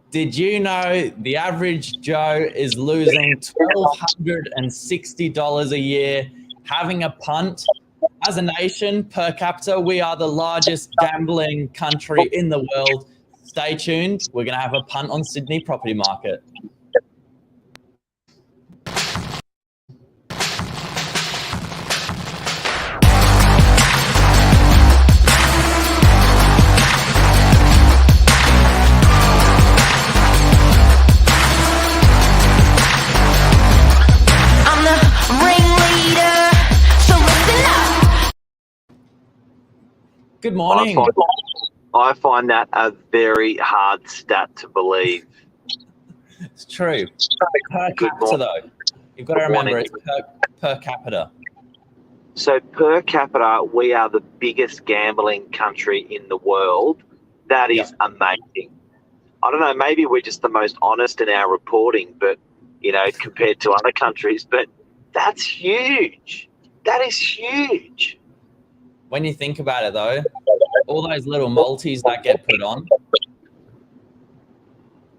Did you know the average Joe is losing $1,260 a year having a punt? As a nation, per capita, we are the largest gambling country in the world. Stay tuned. We're going to have a punt on Sydney property market. Good morning. I find that a very hard stat to believe. It's true. Per capita, though. You've got to remember it's per capita. So per capita, we are the biggest gambling country in the world. That is amazing. I don't know, maybe we're just the most honest in our reporting, but, you know, compared to other countries, but that's huge. That is huge. When you think about it, though, all those little multis that get put on.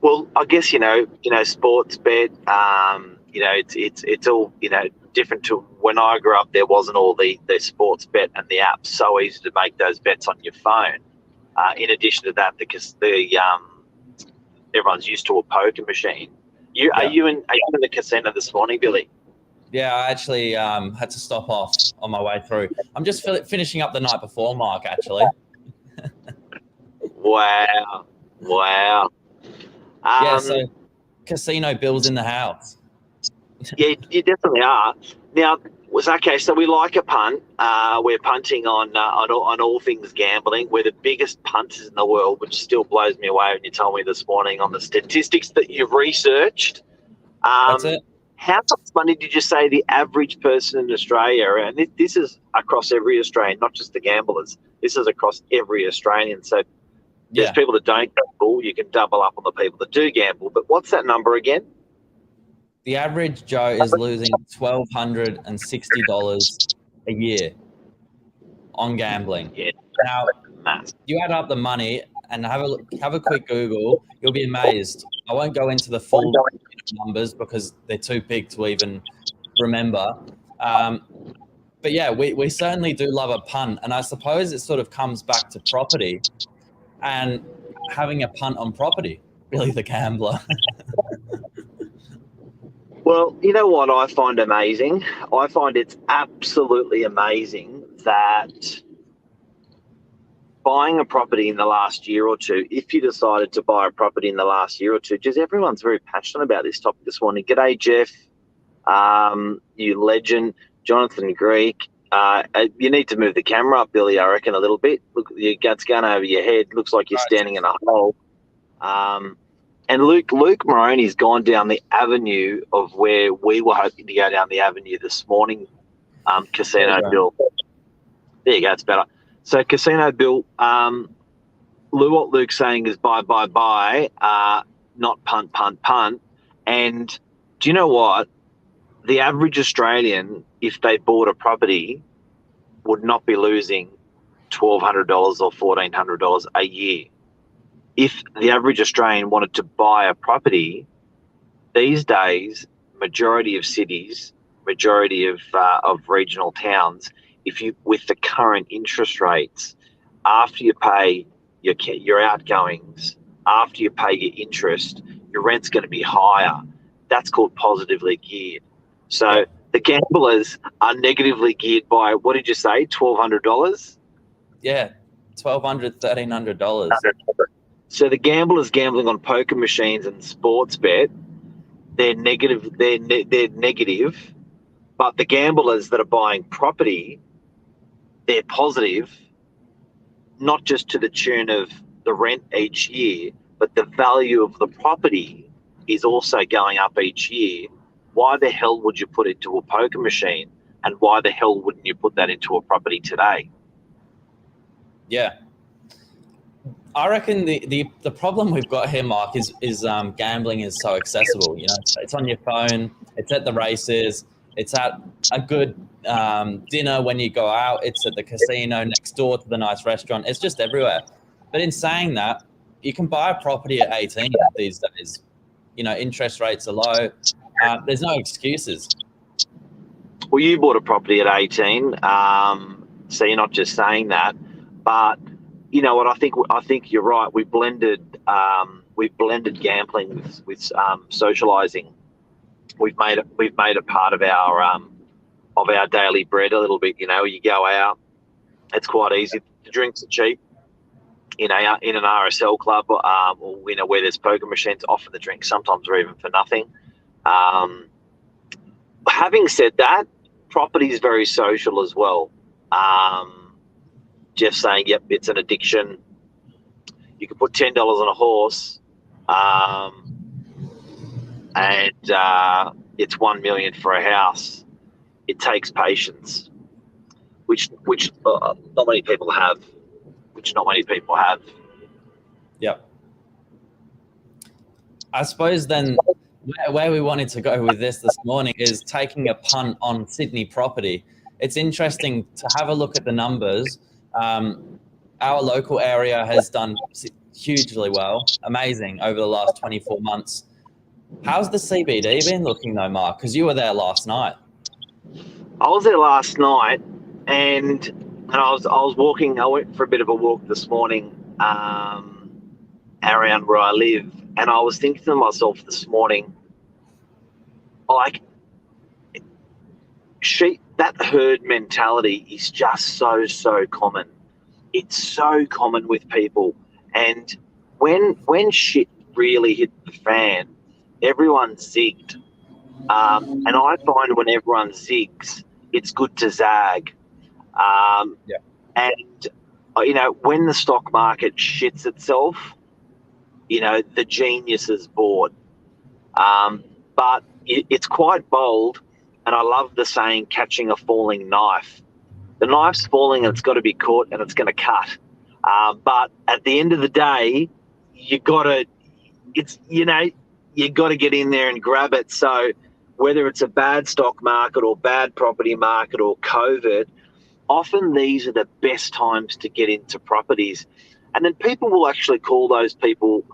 Well, I guess you know, sports bet. You know, it's all different to when I grew up. There wasn't all the sports bet and the apps. So easy to make those bets on your phone. In addition to that, because everyone's used to a poker machine. Are you in the casino this morning, Billy? Yeah, I actually had to stop off on my way through. I'm just finishing up the night before, Mark, actually. Wow. So casino bills in the house. Yeah, you definitely are. Now, so we like a punt. We're punting on all things gambling. We're the biggest punters in the world, which still blows me away when you told me this morning on the statistics that you've researched. That's it. How much money did you say the average person in Australia, and this is across every Australian, not just the gamblers, this is across every Australian. So there's people that don't gamble, you can double up on the people that do gamble. But what's that number again? The average Joe is losing $1,260 a year on gambling. Yeah. Now, you add up the money and have a quick Google, you'll be amazed. I won't go into the full numbers because they're too big to even remember. But yeah, we certainly do love a punt. And I suppose it sort of comes back to property and having a punt on property, really the gambler. Well, you know what I find amazing? I find it's absolutely amazing that buying a property in the last year or two, if you decided to buy a property in the last year or two, just everyone's very passionate about this topic this morning. G'day, Jeff, you legend, Jonathan Greek. You need to move the camera up, Billy, I reckon, a little bit. Look, your gut's going over your head. Looks like you're standing in a hole. And Luke Moroney's gone down the avenue of where we were hoping to go down the avenue this morning, Casino Bill. There you go, it's better. So Casino Bill, what Luke's saying is buy, not punt. And do you know what? The average Australian, if they bought a property, would not be losing $1,200 or $1,400 a year. If the average Australian wanted to buy a property, these days, majority of cities, majority of regional towns, with the current interest rates, after you pay your outgoings, after you pay your interest, your rent's going to be higher. That's called positively geared. So the gamblers are negatively geared by, what did you say, $1,200? Yeah, $1,200, $1,300. So the gamblers gambling on poker machines and sports bet, they're negative. They're negative, but the gamblers that are buying property, they're positive, not just to the tune of the rent each year, but the value of the property is also going up each year. Why the hell would you put it into a poker machine, and why the hell wouldn't you put that into a property today? Yeah. I reckon the problem we've got here, Mark, is gambling is so accessible. You know, it's on your phone, it's at the races, it's at a good dinner when you go out, it's at the casino next door to the nice restaurant. It's just everywhere. But in saying that, you can buy a property at 18 these days. You know, interest rates are low. There's no excuses. Well, you bought a property at 18, so you're not just saying that, but you know what? I think you're right. We blended gambling with socialising. We've made it part of our daily bread a little bit. You know, you go out, it's quite easy. The drinks are cheap. In an RSL club, or you know, where there's poker machines, often the drinks sometimes are even for nothing. Having said that, property is very social as well. Jeff saying, yep, it's an addiction. You can put $10 on a horse, and it's $1 million for a house. It takes patience, which not many people have. Yep. I suppose then where we wanted to go with this morning is taking a punt on Sydney property. It's interesting to have a look at the numbers. Our local area has done hugely well, amazing over the last 24 months. How's the CBD been looking though, Mark? Because you were there last night. I was there last night, and I was walking. I went for a bit of a walk this morning around where I live, and I was thinking to myself this morning, like, that herd mentality is just so common. It's so common with people, and when shit really hit the fan, everyone zigged. And I find when everyone zigs, it's good to zag. And, you know, when the stock market shits itself, you know, the genius is bored. But it's quite bold, and I love the saying, catching a falling knife. The knife's falling and it's got to be caught and it's going to cut. But at the end of the day, you got to get in there and grab it. So whether it's a bad stock market or bad property market or COVID, often these are the best times to get into properties. And then people will actually call those people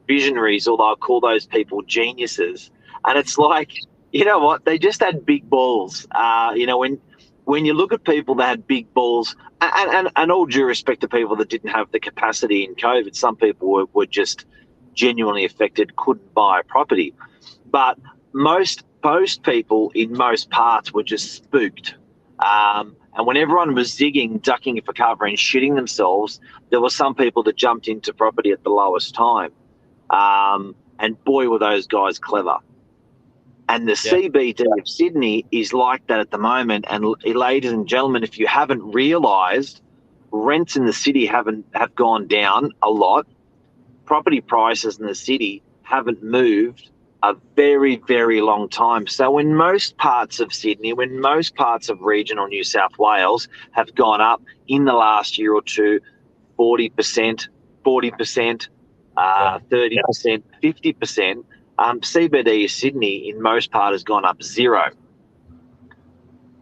visionaries, or they'll call those people geniuses. And it's like, you know what? They just had big balls. You know, when you look at people that had big balls, and all due respect to people that didn't have the capacity in COVID, some people were just genuinely affected, couldn't buy a property. But most people in most parts were just spooked. And when everyone was zigging, ducking for cover and shitting themselves, there were some people that jumped into property at the lowest time. And boy, were those guys clever. And the CBD of Sydney is like that at the moment. And ladies and gentlemen, if you haven't realised, rents in the city have gone down a lot. Property prices in the city haven't moved a very, very long time. So in most parts of Sydney, when most parts of regional New South Wales have gone up in the last year or two, 40%, 30%, 50%, CBD of Sydney in most part has gone up zero.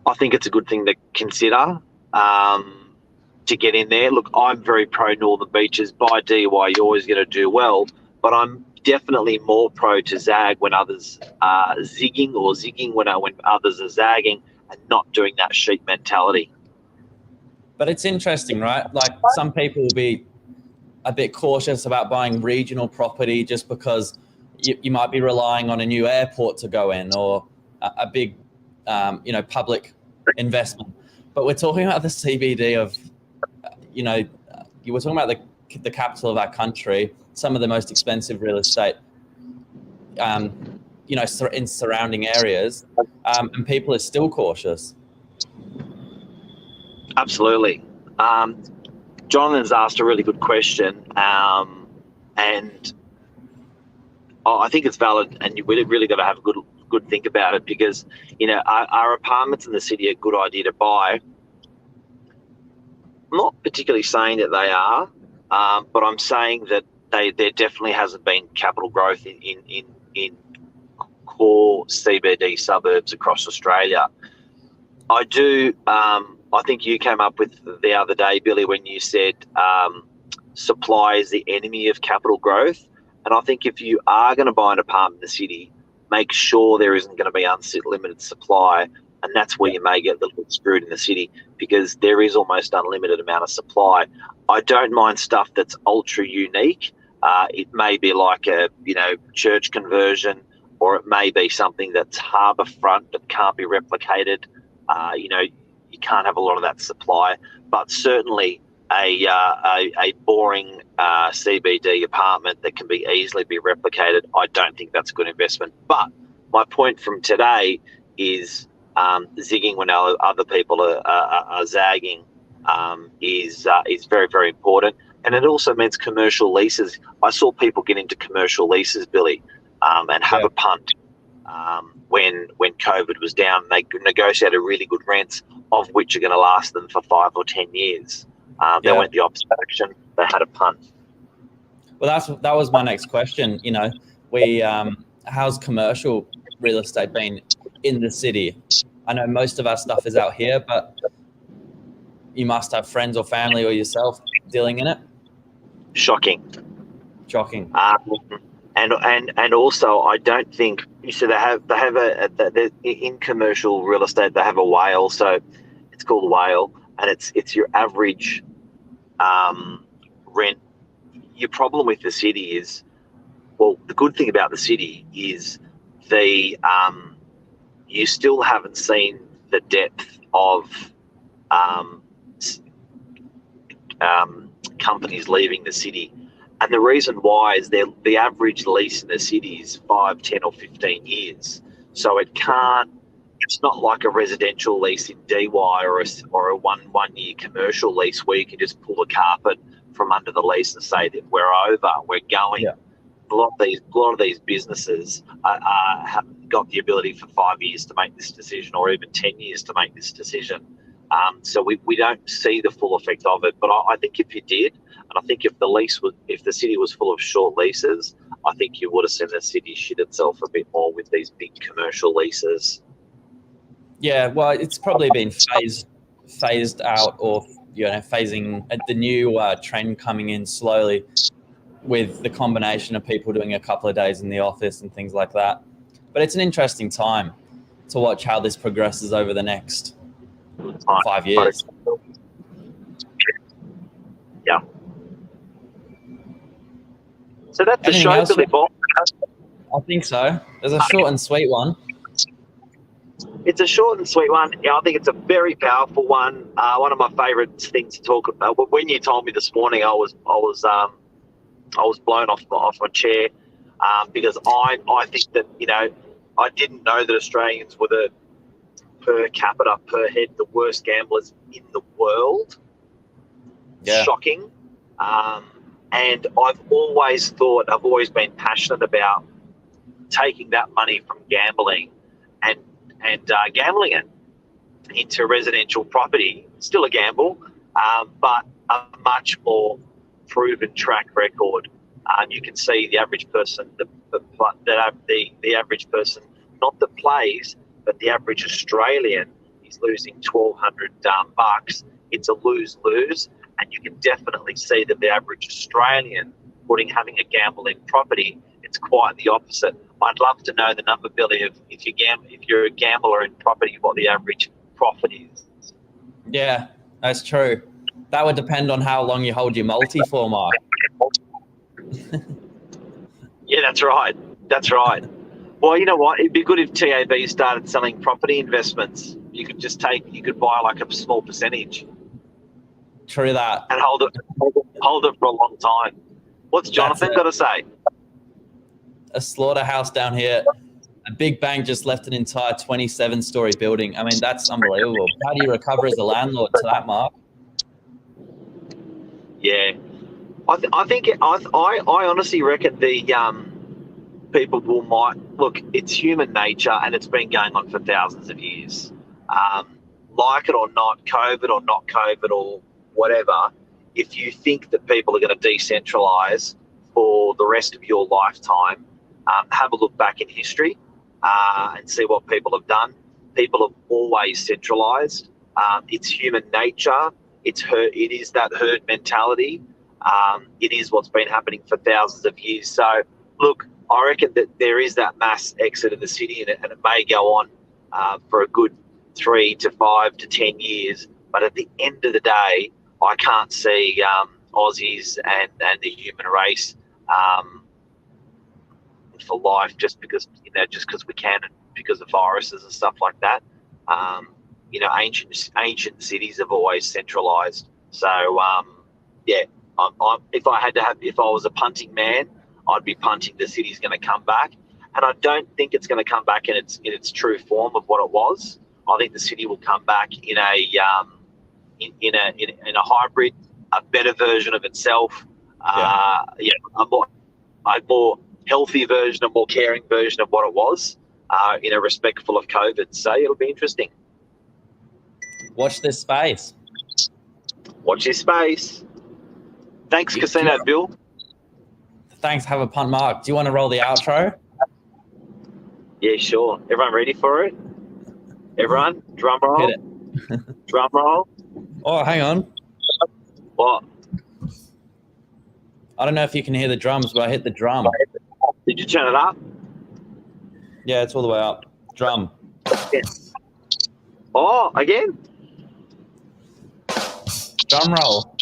I think it's a good thing to consider to get in there. Look, I'm very pro Northern Beaches. By DUI, you're always going to do well, but I'm definitely more pro to zag when others are zigging, or zigging when others are zagging, and not doing that sheep mentality. But it's interesting, right? Like, some people will be a bit cautious about buying regional property just because you might be relying on a new airport to go in, or a big, public investment. But we're talking about the CBD of, you were talking about the capital of our country, some of the most expensive real estate, in surrounding areas, and people are still cautious. Absolutely. Jonathan's asked a really good question, and I think it's valid, and we really got to have a good think about it, because, our apartments in the city are a good idea to buy. I'm not particularly saying that they are, but I'm saying that there definitely hasn't been capital growth in core CBD suburbs across Australia. I do. I think you came up with the other day, Billy, when you said supply is the enemy of capital growth. And I think if you are going to buy an apartment in the city, make sure there isn't going to be unlimited supply. And that's where you may get a little bit screwed in the city, because there is almost unlimited amount of supply. I don't mind stuff that's ultra unique. It may be like a, church conversion, or it may be something that's harbour front that can't be replicated. You can't have a lot of that supply, but certainly a boring CBD apartment that can be easily be replicated, I don't think that's a good investment. But my point from today is zigging when other people are zagging is very, very important. And it also means commercial leases. I saw people get into commercial leases, Billy, and have a punt when COVID was down. They negotiated really good rents, of which are going to last them for 5 or 10 years. They went the opposite direction. They had a punt. Well, that was my next question. How's commercial real estate been in the city? I know most of our stuff is out here, but you must have friends or family or yourself dealing in it. Shocking. And also, I don't think so. They have in commercial real estate. They have a whale, so it's called a whale, and it's your average rent. Your problem with the city is, well, the good thing about the city is you still haven't seen the depth of companies leaving the city. And the reason why is the average lease in the city is 5, 10 or 15 years. So it's not like a residential lease in DY or a one year commercial lease where you can just pull the carpet from under the lease and say that we're over, we're going. Yeah. A lot of these businesses have got the ability for 5 years to make this decision, or even 10 years to make this decision. So we don't see the full effect of it. But I think if you did, and I think if the city was full of short leases, I think you would have seen the city shit itself a bit more with these big commercial leases. Yeah, well, it's probably been phased out, or phasing the new trend coming in slowly, with the combination of people doing a couple of days in the office and things like that. But it's an interesting time to watch how this progresses over the next 5 years. Yeah. So that's the show, Billy Bob. I think so. There's a short and sweet one. It's a short and sweet one. Yeah, I think it's a very powerful one. One of my favourite things to talk about. When you told me this morning, I was blown off my chair because I think that I didn't know that Australians were the per capita, per head, the worst gamblers in the world. Yeah. Shocking. And I've always been passionate about taking that money from gambling and gambling it into residential property. Still a gamble, but a much more proven track record. You can see the average person, the average person, not that plays, but the average Australian is losing $1,200 It's a lose-lose, and you can definitely see that the average Australian having a gamble in property, it's quite the opposite. I'd love to know the number, Billy, of if you're a gambler in property, what the average profit is. Yeah, that's true. That would depend on how long you hold your multi for, Mark. Yeah, that's right. That's right. Well, you know what? It'd be good if TAB started selling property investments. You could buy like a small percentage. True that. And hold it for a long time. What's Jonathan got to say? A slaughterhouse down here. A big bank just left an entire 27-story building. I mean, that's unbelievable. How do you recover as a landlord to that, Mark? Yeah, I honestly reckon the people might look. It's human nature, and it's been going on for thousands of years. Like it or not, COVID or not COVID or whatever, if you think that people are going to decentralise for the rest of your lifetime, have a look back in history and see what people have done. People have always centralised. It's human nature. It is that herd mentality. It is what's been happening for thousands of years. So, look, I reckon that there is that mass exit of the city, and it may go on for a good 3 to 5 to 10 years. But at the end of the day, I can't see Aussies and the human race for life just because we can, and because of viruses and stuff like that. Ancient cities have always centralised. So if I was a punting man, I'd be punting the city's going to come back, and I don't think it's going to come back in its true form of what it was. I think the city will come back in a hybrid, a better version of itself. A more healthy version, a more caring version of what it was, respectful of COVID. So it'll be interesting. Watch this space. Watch this space. Thanks, Casino Bill. Thanks. Have a punt, Mark. Do you want to roll the outro? Yeah, sure. Everyone ready for it? Everyone, drum roll. Hit it. Drum roll. Oh, hang on. What? I don't know if you can hear the drums, but I hit the drum. Did you turn it up? Yeah, it's all the way up. Drum. Yeah. Oh, again? Drum roll.